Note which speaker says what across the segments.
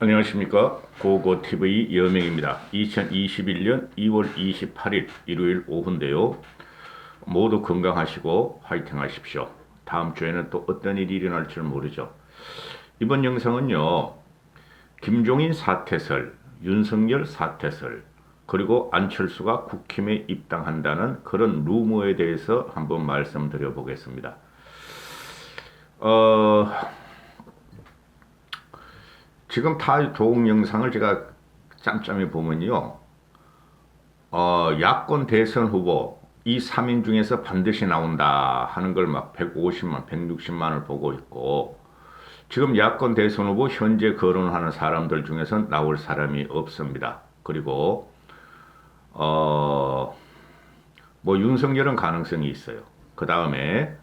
Speaker 1: 안녕하십니까. 고고TV 여명입니다. 2021년 2월 28일 일요일 오후인데요. 모두 건강하시고 화이팅 하십시오. 다음 주에는 또 어떤 일이 일어날지 모르죠. 이번 영상은요. 김종인 사퇴설, 윤석열 사퇴설, 그리고 안철수가 국힘에 입당한다는 그런 루머에 대해서 한번 말씀드려 보겠습니다. 지금 타 조국 영상을 제가 짬짬이 보면요. 야권 대선 후보 이 3인 중에서 반드시 나온다 하는 걸 막 150만, 160만을 보고 있고, 지금 야권 대선 후보 현재 거론하는 사람들 중에선 나올 사람이 없습니다. 그리고 뭐 윤석열은 가능성이 있어요. 그 다음에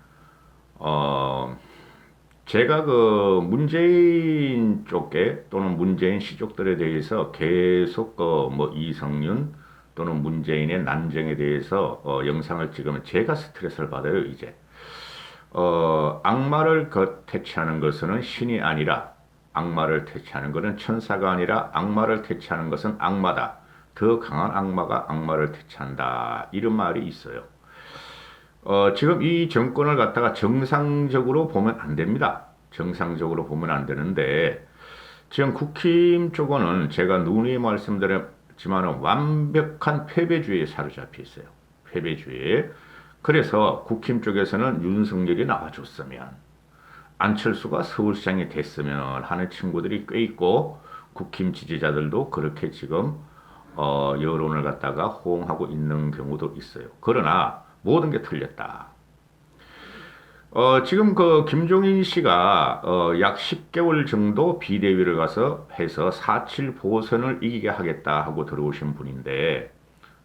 Speaker 1: 제가 그 문재인 쪽에 또는 문재인 시족들에 대해서 계속 뭐 이성윤 또는 문재인의 난정에 대해서 영상을 찍으면 제가 스트레스를 받아요. 이제 악마를 퇴치하는 것은 신이 아니라, 악마를 퇴치하는 것은 천사가 아니라 악마를 퇴치하는 것은 악마다. 더 강한 악마가 악마를 퇴치한다. 이런 말이 있어요. 지금 이 정권을 갖다가 정상적으로 보면 안 됩니다. 정상적으로 보면 안 되는데, 지금 국힘 쪽은 제가 누누이 말씀드렸지만 완벽한 패배주의에 사로잡혀 있어요. 패배주의에. 그래서 국힘 쪽에서는 윤석열이 나와줬으면, 안철수가 서울시장이 됐으면 하는 친구들이 꽤 있고, 국힘 지지자들도 그렇게 지금 여론을 갖다가 호응하고 있는 경우도 있어요. 그러나 모든 게 틀렸다. 지금 그 김종인 씨가 약 10개월 정도 비대위를 가서 해서 4.7 보선을 이기게 하겠다 하고 들어오신 분인데,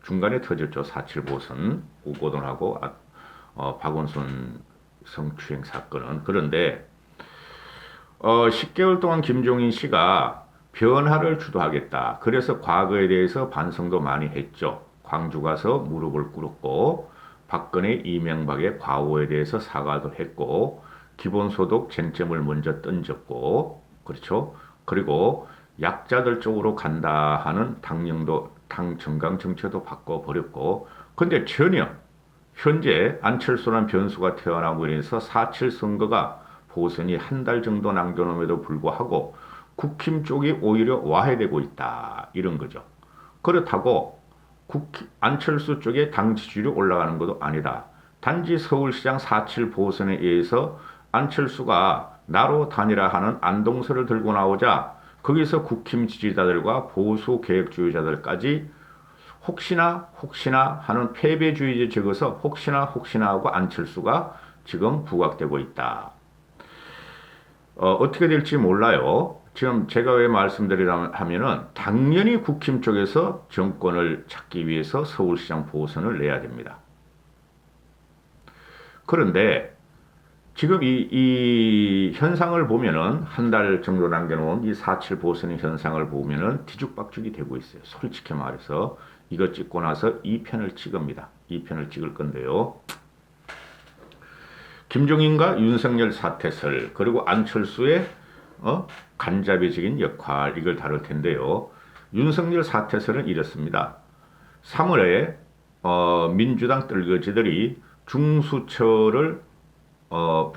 Speaker 1: 중간에 터졌죠. 4.7 보선 우고돈하고 박원순 성추행 사건은. 그런데 10개월 동안 김종인 씨가 변화를 주도하겠다. 그래서 과거에 대해서 반성도 많이 했죠. 광주 가서 무릎을 꿇었고, 박근혜 이명박의 과오에 대해서 사과도 했고, 기본소득 쟁점을 먼저 던졌고, 그렇죠. 그리고 약자들 쪽으로 간다 하는 당 정강 정책도 바꿔버렸고, 근데 전혀 현재 안철수라는 변수가 태어나고 인해서 4.7 선거가 보선이 한 달 정도 남겨놓음에도 불구하고 국힘 쪽이 오히려 와해되고 있다. 이런 거죠. 그렇다고 안철수 쪽에 당 지지율이 올라가는 것도 아니다. 단지 서울시장 4.7 보선에 의해서 안철수가 나로 단일화하는 안동설을 들고 나오자 거기서 국힘 지지자들과 보수 개혁주의자들까지 혹시나 하는 패배주의에 적어서 혹시나 하고 안철수가 지금 부각되고 있다. 어떻게 될지 몰라요. 지금 제가 왜 말씀드리려면 하면은 당연히 국힘 쪽에서 정권을 찾기 위해서 서울시장 보선을 내야 됩니다. 그런데 지금 이 현상을 보면은 한 달 정도 남겨놓은 이 4.7 보선의 현상을 보면은 뒤죽박죽이 되고 있어요. 솔직히 말해서 이거 찍고 나서 2편을 찍습니다. 2편을 찍을 건데요. 김종인과 윤석열 사퇴설, 그리고 안철수의 간접적인 역할, 이걸 다룰 텐데요. 윤석열 사퇴설은 이렇습니다. 3월에 민주당 뜰거지들이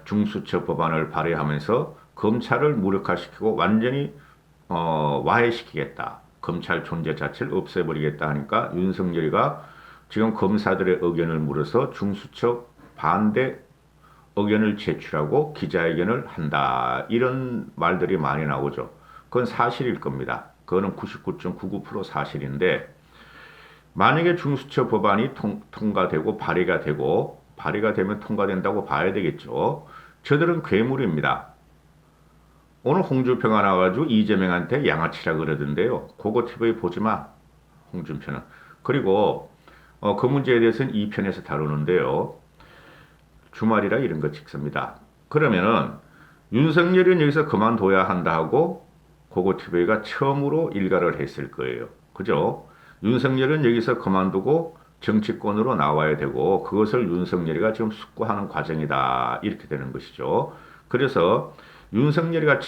Speaker 1: 중수처 법안을 발의하면서 검찰을 무력화시키고 완전히 와해시키겠다. 검찰 존재 자체를 없애버리겠다 하니까 윤석열이가 지금 검사들의 의견을 물어서 중수처 반대 의견을 제출하고 기자회견을 한다. 이런 말들이 많이 나오죠. 그건 사실일 겁니다. 그거는 99.99% 사실인데, 만약에 중수처 법안이 통과되고 발의가 되면 통과된다고 봐야 되겠죠. 저들은 괴물입니다. 오늘 홍준표가 나와가지고 이재명한테 양아치라 그러던데요. 그거 TV 보지 마. 홍준표는. 그리고 그 문제에 대해서는 2편에서 다루는데요. 주말이라 이런 거 찍습니다. 그러면은 윤석열은 여기서 그만둬야 한다 하고 고고TV가 처음으로 일가를 했을 거예요. 그죠? 윤석열은 여기서 그만두고 정치권으로 나와야 되고, 그것을 윤석열이가 지금 숙고하는 과정이다. 이렇게 되는 것이죠. 그래서 윤석열이가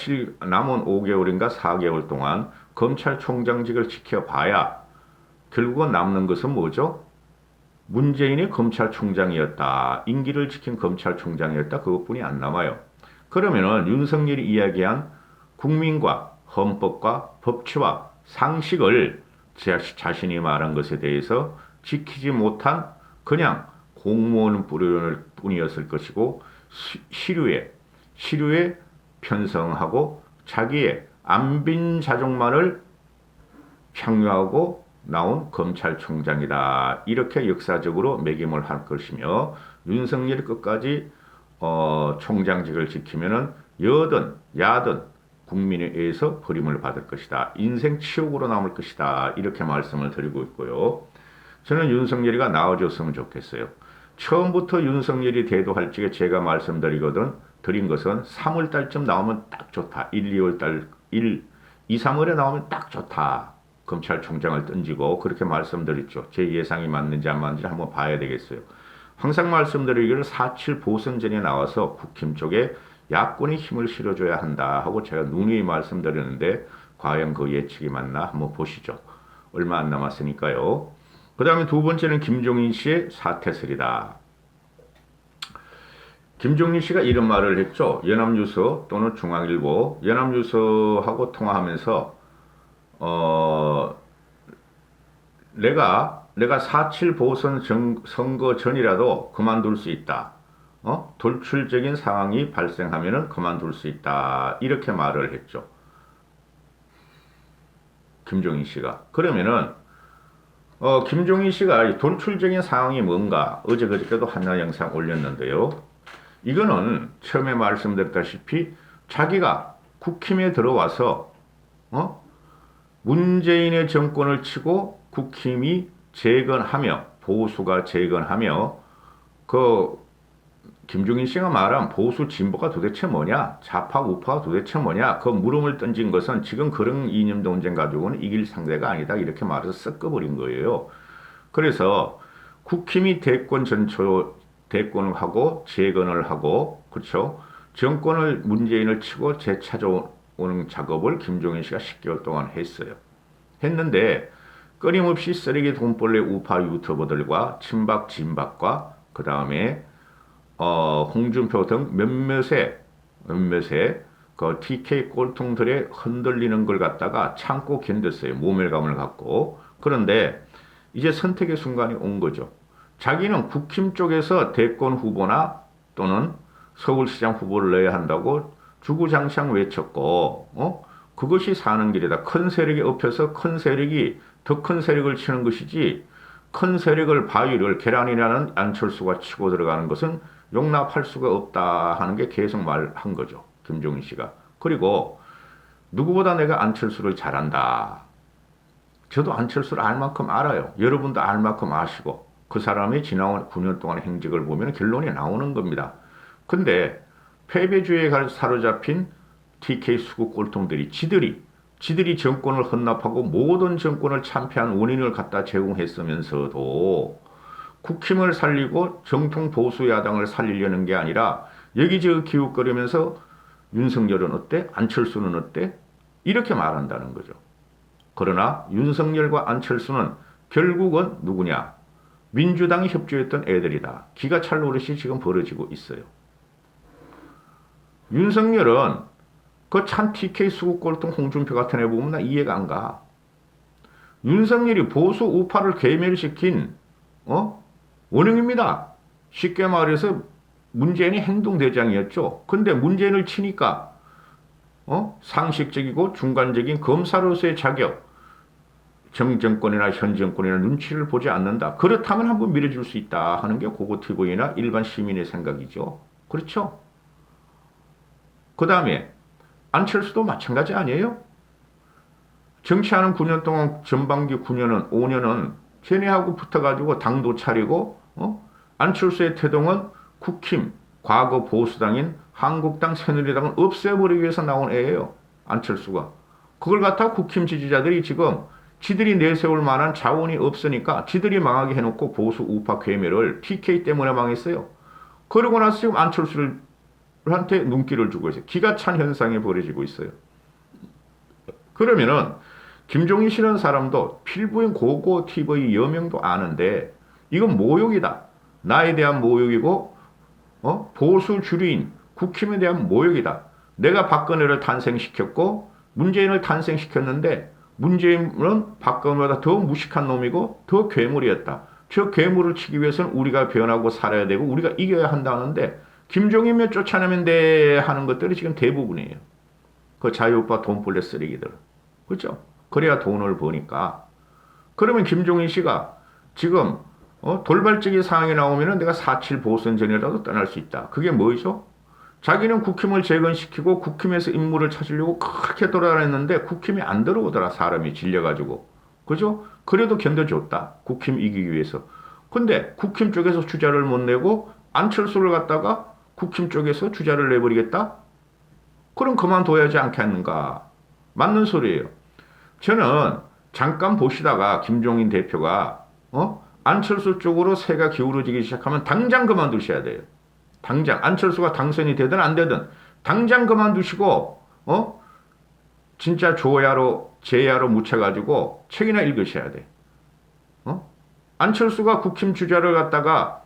Speaker 1: 남은 5개월인가 4개월 동안 검찰총장직을 지켜봐야 결국은 남는 것은 뭐죠? 문재인이 검찰총장이었다. 임기를 지킨 검찰총장이었다. 그것뿐이 안 남아요. 그러면은 윤석열이 이야기한 국민과 헌법과 법치와 상식을 자신이 말한 것에 대해서 지키지 못한 그냥 공무원 뿐이었을 것이고 시류에 편성하고 자기의 안빈 자족만을 향유하고 나온 검찰총장이다. 이렇게 역사적으로 매김을 할 것이며 윤석열이 끝까지 총장직을 지키면은 여든 야든 국민에 의해서 버림을 받을 것이다. 인생 치욕으로 남을 것이다. 이렇게 말씀을 드리고 있고요. 저는 윤석열이가 나아졌으면 좋겠어요. 처음부터 윤석열이 대도할 적에 제가 드린 것은 3월달쯤 나오면 딱 좋다. 2, 3월에 나오면 딱 좋다. 검찰총장을 던지고 그렇게 말씀드렸죠. 제 예상이 맞는지 안 맞는지 한번 봐야 되겠어요. 항상 말씀드리기를 4.7 보선 전에 나와서 국힘 쪽에 야권이 힘을 실어줘야 한다 하고 제가 누누이 말씀드렸는데 과연 그 예측이 맞나 한번 보시죠. 얼마 안 남았으니까요. 그 다음에 두 번째는 김종인 씨의 사퇴설이다. 김종인 씨가 이런 말을 했죠. 연합뉴스 또는 중앙일보 연합뉴스하고 통화하면서 내가 4.7 보선 선거 전이라도 그만둘 수 있다. 돌출적인 상황이 발생하면은 그만둘 수 있다. 이렇게 말을 했죠. 김종인 씨가. 그러면은 김종인 씨가 돌출적인 상황이 뭔가 어제 그저께도 하나 영상 올렸는데요. 이거는 처음에 말씀드렸다시피 자기가 국힘에 들어와서 문재인의 정권을 치고 국힘이 재건하며 보수가 재건하며 그 김종인 씨가 말한 보수 진보가 도대체 뭐냐? 좌파 우파가 도대체 뭐냐? 그 물음을 던진 것은 지금 그런 이념 논쟁 가지고는 이길 상대가 아니다. 이렇게 말해서 섞어버린 거예요. 그래서 국힘이 대권을 하고 재건을 하고 그렇죠? 정권을 문재인을 치고 되찾아오는 작업을 김종인 씨가 10개월 동안 했어요. 했는데 끊임없이 쓰레기 돈벌레 우파 유튜버들과 친박 진박과 그 다음에 홍준표 등 몇몇의 그 TK 꼴통들의 흔들리는 걸 갖다가 참고 견뎠어요. 모멸감을 갖고. 그런데 이제 선택의 순간이 온 거죠. 자기는 국힘 쪽에서 대권 후보나 또는 서울시장 후보를 내야 한다고 주구장창 외쳤고, 그것이 사는 길이다. 큰 세력에 엎혀서 더 큰 세력을 치는 것이지, 큰 세력을 바위를 계란이라는 안철수가 치고 들어가는 것은 용납할 수가 없다 하는 게 계속 말한 거죠. 김종인 씨가. 그리고 누구보다 내가 안철수를 잘한다. 저도 안철수를 알 만큼 알아요. 여러분도 알 만큼 아시고 그 사람이 지난 9년 동안의 행적을 보면 결론이 나오는 겁니다. 근데 패배주의에 사로잡힌 TK 수구 꼴통들이 지들이 정권을 헌납하고 모든 정권을 참패한 원인을 갖다 제공했으면서도 국힘을 살리고 정통 보수 야당을 살리려는 게 아니라 여기저기 기웃거리면서 윤석열은 어때? 안철수는 어때? 이렇게 말한다는 거죠. 그러나 윤석열과 안철수는 결국은 누구냐? 민주당이 협조했던 애들이다. 기가 찰 노릇이 지금 벌어지고 있어요. 윤석열은 그 참 TK 수국골통 홍준표 같은 애 보면 나 이해가 안 가. 윤석열이 보수 우파를 괴멸시킨 원흉입니다. 쉽게 말해서 문재인이 행동대장이었죠. 근데 문재인을 치니까 상식적이고 중간적인 검사로서의 자격, 정권이나 현 정권이나 눈치를 보지 않는다. 그렇다면 한번 밀어줄 수 있다 하는 게 고고TV나 일반 시민의 생각이죠. 그렇죠? 그 다음에 안철수도 마찬가지 아니에요? 정치하는 9년 동안 전반기 5년은 쟤네하고 붙어가지고 당도 차리고 안철수의 태동은 국힘, 과거 보수당인 한국당, 새누리당을 없애버리기 위해서 나온 애예요. 안철수가. 그걸 갖다 국힘 지지자들이 지금 지들이 내세울 만한 자원이 없으니까 지들이 망하게 해놓고 보수 우파 괴멸을 TK 때문에 망했어요. 그러고 나서 지금 안철수를 한테 눈길을 주고 있어요. 기가 찬 현상이 벌어지고 있어요. 그러면은 김종인 씨라는 사람도 필부인 고고 TV 여명도 아는데 이건 모욕이다. 나에 대한 모욕이고 보수 주류인 국힘에 대한 모욕이다. 내가 박근혜를 탄생시켰고 문재인을 탄생시켰는데 문재인은 박근혜보다 더 무식한 놈이고 더 괴물이었다. 저 괴물을 치기 위해서는 우리가 변하고 살아야 되고 우리가 이겨야 한다는데 김종인만 쫓아내면 돼 하는 것들이 지금 대부분이에요. 그 자유오빠 돈벌레 쓰레기들. 그렇죠? 그래야 돈을 버니까. 그러면 김종인 씨가 지금 돌발적인 상황이 나오면 내가 4.7 보선 전이라도 떠날 수 있다. 그게 뭐죠? 자기는 국힘을 재건시키고 국힘에서 인물을 찾으려고 그렇게 돌아다녔는데 국힘이 안 들어오더라. 사람이 질려가지고. 그죠? 그래도 견뎌줬다. 국힘 이기기 위해서. 근데 국힘 쪽에서 주자를 못 내고 안철수를 갖다가 국힘 쪽에서 주자를 내버리겠다? 그럼 그만둬야지 않겠는가? 맞는 소리예요. 저는 잠깐 보시다가 김종인 대표가 안철수 쪽으로 새가 기울어지기 시작하면 당장 그만두셔야 돼요. 당장 안철수가 당선이 되든 안 되든 당장 그만두시고 진짜 조야로 제야로 묻혀가지고 책이나 읽으셔야 돼. 안철수가 국힘 주자를 갖다가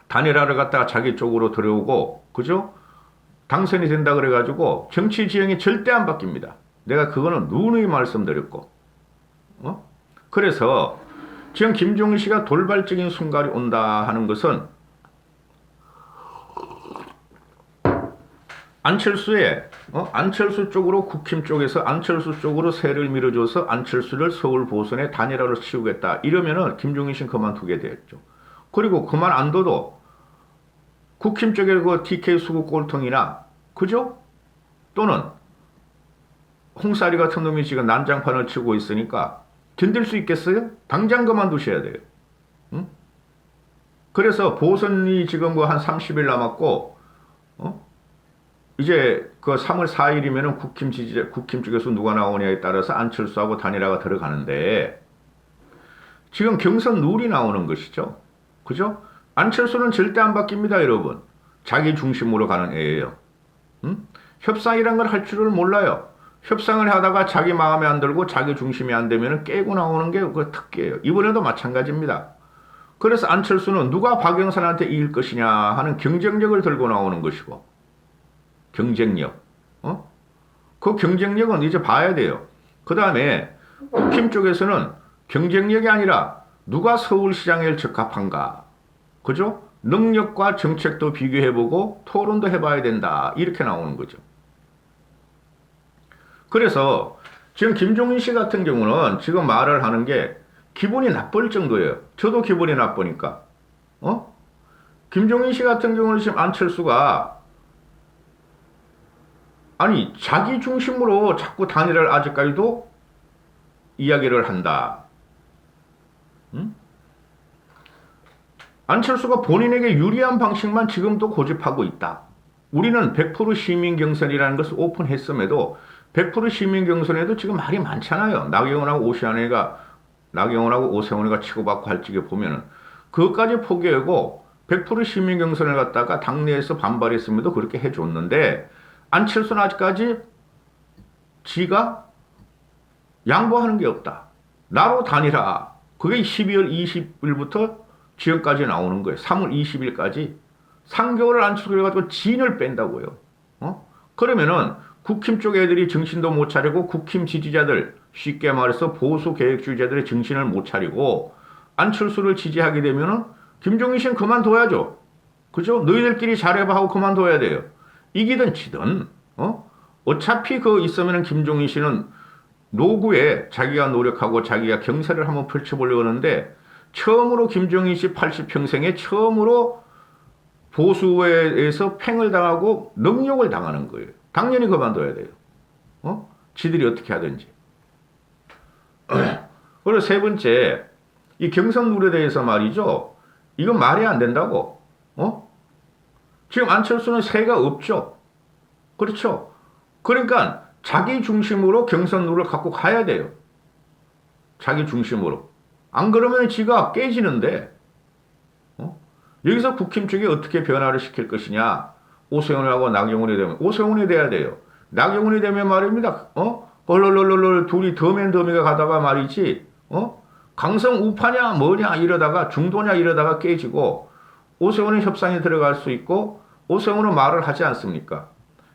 Speaker 1: 단일화를 갖다가 자기 쪽으로 들어오고 그죠? 당선이 된다 그래가지고 정치 지형이 절대 안 바뀝니다. 내가 그거는 누누이 말씀드렸고 그래서 지금 김종인 씨가 돌발적인 순간이 온다 하는 것은 안철수 쪽으로 국힘 쪽에서 안철수 쪽으로 새를 밀어줘서 안철수를 서울 보선에 단일화로 치우겠다. 이러면은 김종인 씨는 그만두게 됐죠. 그리고 그만 안 둬도 국힘 쪽에 그 TK 수구 꼴통이나 그죠? 또는 홍사리 같은 놈이 지금 난장판을 치고 있으니까 견딜 수 있겠어요? 당장 그만두셔야 돼요. 응? 그래서 보선이 지금 뭐 한 30일 남았고 이제 그 3월 4일이면은 국힘 쪽에서 누가 나오냐에 따라서 안철수하고 단일화가 들어가는데 지금 경선 룰이 나오는 것이죠. 그죠? 안철수는 절대 안 바뀝니다, 여러분. 자기 중심으로 가는 애예요. 협상이란 걸 할 줄을 몰라요. 협상을 하다가 자기 마음에 안 들고 자기 중심이 안 되면 깨고 나오는 게 그 특기예요. 이번에도 마찬가지입니다. 그래서 안철수는 누가 박영선한테 이길 것이냐 하는 경쟁력을 들고 나오는 것이고 경쟁력. 그 경쟁력은 이제 봐야 돼요. 그 다음에 국힘 쪽에서는 경쟁력이 아니라 누가 서울시장에 적합한가. 그죠? 능력과 정책도 비교해보고 토론도 해봐야 된다. 이렇게 나오는 거죠. 그래서 지금 김종인 씨 같은 경우는 지금 말을 하는 게 기분이 나쁠 정도예요. 저도 기분이 나쁘니까. 김종인 씨 같은 경우는 지금 안철수가 아니 자기 중심으로 자꾸 단일화를 아직까지도 이야기를 한다. 안철수가 본인에게 유리한 방식만 지금도 고집하고 있다. 우리는 100% 시민 경선이라는 것을 오픈했음에도 100% 시민 경선에도 지금 말이 많잖아요. 나경원하고 오세훈이가 치고받고 할 적에 보면은 그것까지 포기하고 100% 시민 경선을 갖다가 당내에서 반발했음에도 그렇게 해줬는데 안철수는 아직까지 지가 양보하는 게 없다. 나로 단일화. 그게 12월 20일부터 지금까지 나오는 거예요. 3월 20일까지 3개월을 안철수를 가지고 진을 뺀다고요. 그러면은 국힘 쪽 애들이 정신도 못 차리고 국힘 지지자들 쉽게 말해서 보수 계획주의자들의 정신을 못 차리고 안철수를 지지하게 되면은 김종인 씨는 그만둬야죠. 그죠? 너희들끼리 잘해봐 하고 그만둬야 돼요. 이기든 지든 어차피 그 있으면은 김종인 씨는 노구에 자기가 노력하고 자기가 경사를 한번 펼쳐보려고 하는데 처음으로 김종인 씨 80평생에 처음으로 보수에서 팽을 당하고 능욕을 당하는 거예요. 당연히 그만둬야 돼요. 지들이 어떻게 하든지. 그리고 세 번째, 이 경선 룰에 대해서 말이죠. 이건 말이 안 된다고. 지금 안철수는 새가 없죠. 그렇죠. 그러니까 자기 중심으로 경선 룰을 갖고 가야 돼요. 자기 중심으로. 안 그러면 지가 깨지는데 여기서 국힘 쪽이 어떻게 변화를 시킬 것이냐. 오세훈하고 나경원이 되면 오세훈이 돼야 돼요. 나경원이 되면 말입니다. 헐헐헐헐 둘이 더맨더미가 가다가 말이지. 강성 우파냐 뭐냐 이러다가 중도냐 이러다가 깨지고 오세훈은 협상에 들어갈 수 있고 오세훈은 말을 하지 않습니까?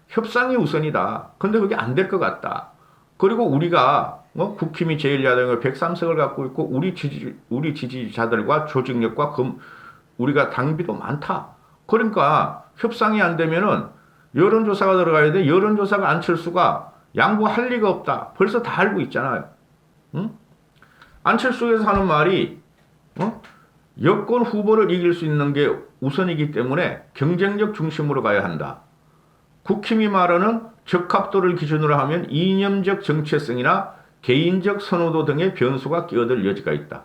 Speaker 1: 협상이 우선이다. 근데 그게 안 될 것 같다. 그리고 우리가 국힘이 제1야당을 103석을 갖고 있고 우리 지지자들과 조직력과 우리가 당비도 많다. 그러니까 협상이 안 되면은 여론조사가 들어가야 돼. 여론조사가 안철수가 양보할 리가 없다. 벌써 다 알고 있잖아요. 응? 안철수에서 하는 말이 여권 후보를 이길 수 있는 게 우선이기 때문에 경쟁력 중심으로 가야 한다. 국힘이 말하는 적합도를 기준으로 하면 이념적 정체성이나 개인적 선호도 등의 변수가 끼어들 여지가 있다.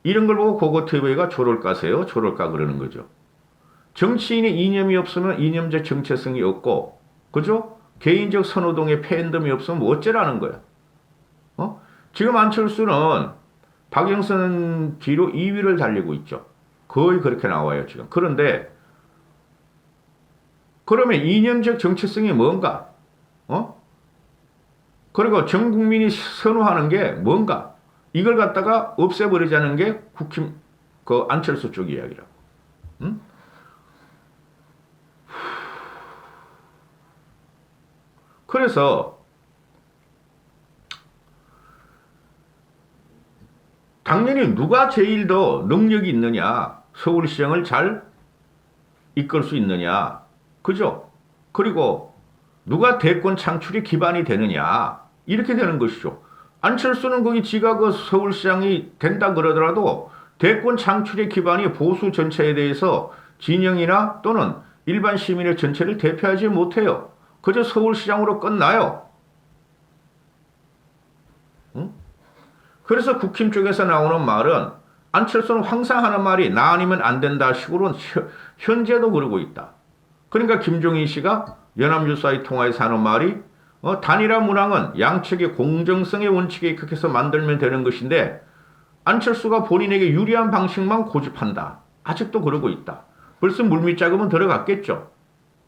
Speaker 1: 이런 걸 보고 고고TV가 조럴까세요? 조럴까 그러는 거죠. 정치인의 이념이 없으면 이념적 정체성이 없고, 그죠? 개인적 선호동의 팬덤이 없으면 뭐 어쩌라는 거야. 지금 안철수는 박영선 뒤로 2위를 달리고 있죠. 거의 그렇게 나와요, 지금. 그런데, 그러면 이념적 정체성이 뭔가? 그리고 전 국민이 선호하는 게 뭔가? 이걸 갖다가 없애버리자는 게 국힘, 안철수 쪽 이야기라고. 응? 그래서 당연히 누가 제일 더 능력이 있느냐, 서울시장을 잘 이끌 수 있느냐, 그죠? 그리고 누가 대권 창출이 기반이 되느냐, 이렇게 되는 것이죠. 안철수는 거기 지가 그 서울시장이 된다 그러더라도 대권 창출의 기반이 보수 전체에 대해서 진영이나 또는 일반 시민의 전체를 대표하지 못해요. 그저 서울시장으로 끝나요. 응? 그래서 국힘 쪽에서 나오는 말은 안철수는 항상 하는 말이 나 아니면 안 된다 식으로 현재도 그러고 있다. 그러니까 김종인 씨가 연합뉴스와의 통화에서 하는 말이 단일화 문항은 양측의 공정성의 원칙에 입각해서 만들면 되는 것인데 안철수가 본인에게 유리한 방식만 고집한다. 아직도 그러고 있다. 벌써 물밑자금은 들어갔겠죠.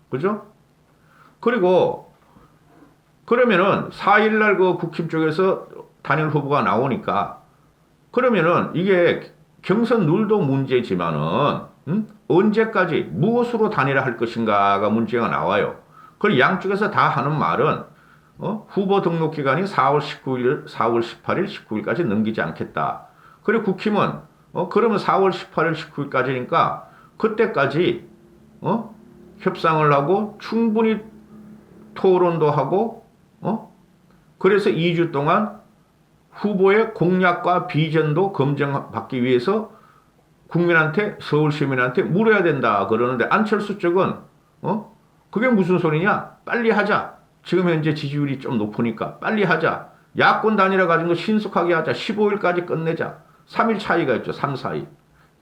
Speaker 1: 그죠? 그리고 그러면은 4일날 그 국힘 쪽에서 단일 후보가 나오니까 그러면은 이게 경선 룰도 문제지만은 언제까지 무엇으로 단일화할 것인가가 문제가 나와요. 그리고 양쪽에서 다 하는 말은 후보 등록 기간이 4월 19일, 4월 18일, 19일까지 넘기지 않겠다. 그리고 국힘은 그러면 4월 18일, 19일까지니까 그때까지 협상을 하고 충분히 토론도 하고 그래서 2주 동안 후보의 공약과 비전도 검증받기 위해서 국민한테 서울 시민한테 물어야 된다 그러는데 안철수 쪽은 그게 무슨 소리냐? 빨리 하자. 지금 현재 지지율이 좀 높으니까 빨리 하자. 야권 단일화 가진 거 신속하게 하자. 15일까지 끝내자. 3일 차이가 있죠. 3, 4일.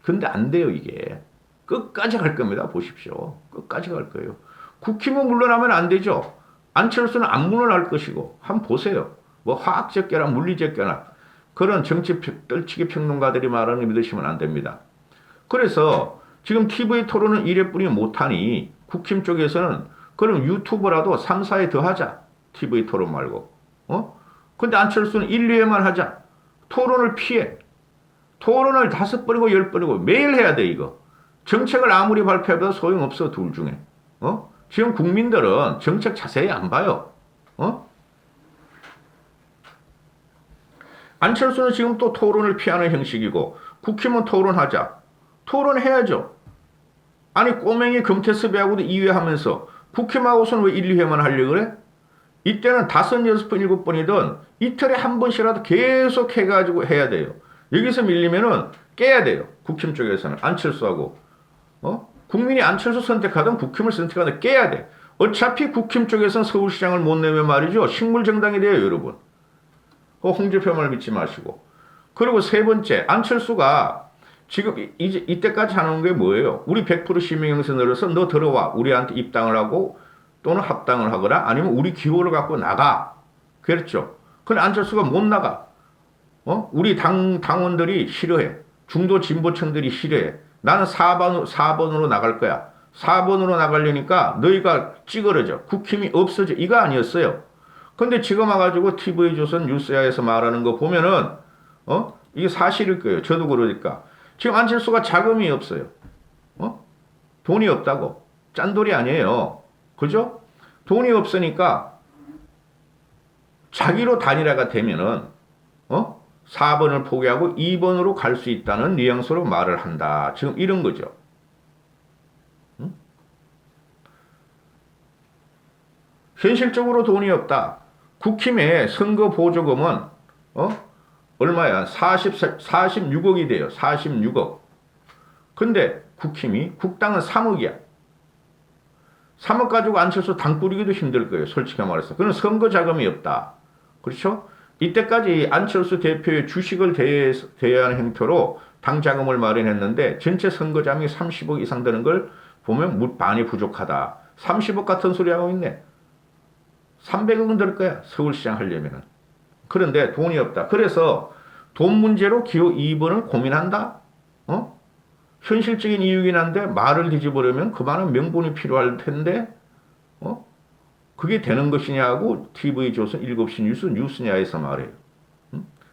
Speaker 1: 근데 안 돼요 이게. 끝까지 갈 겁니다. 보십시오. 끝까지 갈 거예요. 국힘은 물러나면 안 되죠. 안철수는 안 물러날 것이고 한번 보세요. 뭐 화학적결합, 물리적결합 그런 정치 떨치기 평론가들이 말하는 거 믿으시면 안 됩니다. 그래서 지금 TV 토론은 1회뿐이 못하니 국힘 쪽에서는 그럼 유튜브라도 3, 4회 더 하자. TV 토론 말고. 근데 안철수는 1, 2회만 하자. 토론을 피해. 토론을 5번이고 10번이고 매일 해야 돼 이거. 정책을 아무리 발표해도 소용없어 둘 중에. 지금 국민들은 정책 자세히 안 봐요. 안철수는 지금 또 토론을 피하는 형식이고 국힘은 토론하자. 토론해야죠. 아니 꼬맹이 금태섭이하고도 2회 하면서 국힘하고서는 왜 1, 2회만 하려고 그래? 이때는 5, 6번, 7번이든 이틀에 한 번씩이라도 계속 해가지고 해야 돼요. 여기서 밀리면은 깨야 돼요. 국힘 쪽에서는 안철수하고 국민이 안철수 선택하든 국힘을 선택하든 깨야 돼. 어차피 국힘 쪽에서는 서울시장을 못 내면 말이죠. 식물정당이 돼요 여러분. 홍준표 말 믿지 마시고. 그리고 세 번째 안철수가 지금 이제 이때까지 하는 게 뭐예요? 우리 100% 시민경선 늘어서 너 들어와 우리한테 입당을 하고 또는 합당을 하거나 아니면 우리 기호를 갖고 나가. 그랬죠. 근데 안철수가 못 나가. 우리 당원들이 싫어해. 중도 진보층들이 싫어해. 나는 4번으로 나갈 거야. 4번으로 나가려니까 너희가 찌그러져. 국힘이 없어져. 이거 아니었어요. 근데 지금 와가지고 TV조선 뉴스야에서 말하는 거 보면은, 이게 사실일 거예요. 저도 그러니까. 지금 안철수가 자금이 없어요. 돈이 없다고. 짠돌이 아니에요. 그죠? 돈이 없으니까 자기로 단일화가 되면은, 4번을 포기하고 2번으로 갈 수 있다는 뉘앙스로 말을 한다. 지금 이런 거죠. 현실적으로 돈이 없다. 국힘의 선거 보조금은 얼마야? 46억이 돼요. 46억. 근데 국당은 3억이야. 3억 가지고 안철수 당 꾸리기도 힘들 거예요. 솔직히 말해서. 그건 선거 자금이 없다. 그렇죠? 이때까지 안철수 대표의 주식을 대여하는 형태로 당 자금을 마련했는데 전체 선거 자금이 30억 이상 되는 걸 보면 많이 부족하다. 30억 같은 소리 하고 있네. 300억은 들 거야. 서울시장 하려면은. 그런데 돈이 없다. 그래서 돈 문제로 기호 2번을 고민한다? 현실적인 이유긴 한데 말을 뒤집으려면 그만한 명분이 필요할 텐데, 그게 되는 것이냐고 TV조선 7시 뉴스냐에서 말해요.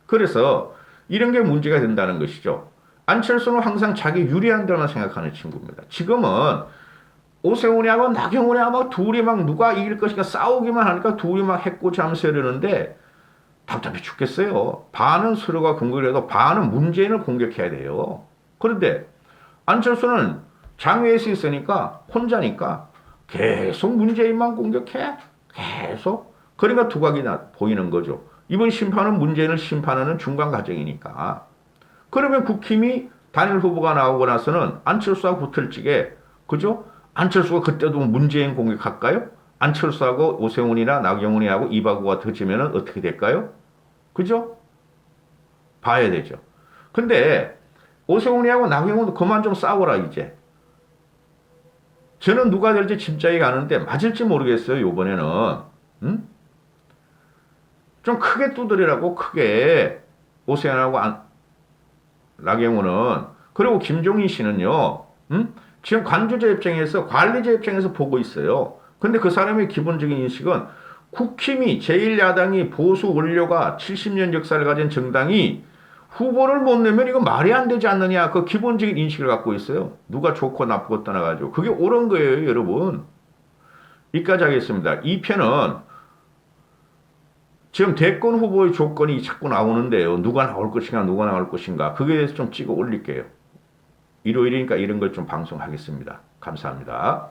Speaker 1: 그래서 이런 게 문제가 된다는 것이죠. 안철수는 항상 자기 유리한다만 생각하는 친구입니다. 지금은 오세훈이하고 나경원이하고 막 둘이 막 누가 이길 것인가 싸우기만 하니까 둘이 막 해고 잠수하려는데 답답해 죽겠어요. 반은 서로가 공격을 해도 반은 문재인을 공격해야 돼요. 그런데 안철수는 장외에서 있으니까 혼자니까 계속 문재인만 공격해. 계속. 그러니까 두각이 보이는 거죠. 이번 심판은 문재인을 심판하는 중간 과정이니까. 그러면 국힘이 단일 후보가 나오고 나서는 안철수하고 붙을 적에, 그죠? 안철수가 그때도 문재인 공격할까요? 안철수하고 오세훈이나 나경원이하고 이바구가 터지면 어떻게 될까요? 그죠? 봐야 되죠. 근데 오세훈이하고 나경원도 그만 좀 싸워라 이제. 저는 누가 될지 짐작이 가는데 맞을지 모르겠어요. 이번에는. 좀 크게 두드리라고. 크게. 오세훈하고 나경원은. 그리고 김종인 씨는요. 지금 관주자 입장에서 관리자 입장에서 보고 있어요. 근데 그 사람의 기본적인 인식은 국힘이 제1야당이 보수 원료가 70년 역사를 가진 정당이 후보를 못 내면 이거 말이 안 되지 않느냐. 그 기본적인 인식을 갖고 있어요. 누가 좋고 나쁘고 떠나가지고. 그게 옳은 거예요, 여러분. 여기까지 하겠습니다. 2편은 지금 대권 후보의 조건이 자꾸 나오는데요. 누가 나올 것인가, 누가 나올 것인가. 그거에 대해서 좀 찍어 올릴게요. 일요일이니까 이런 걸 좀 방송하겠습니다. 감사합니다.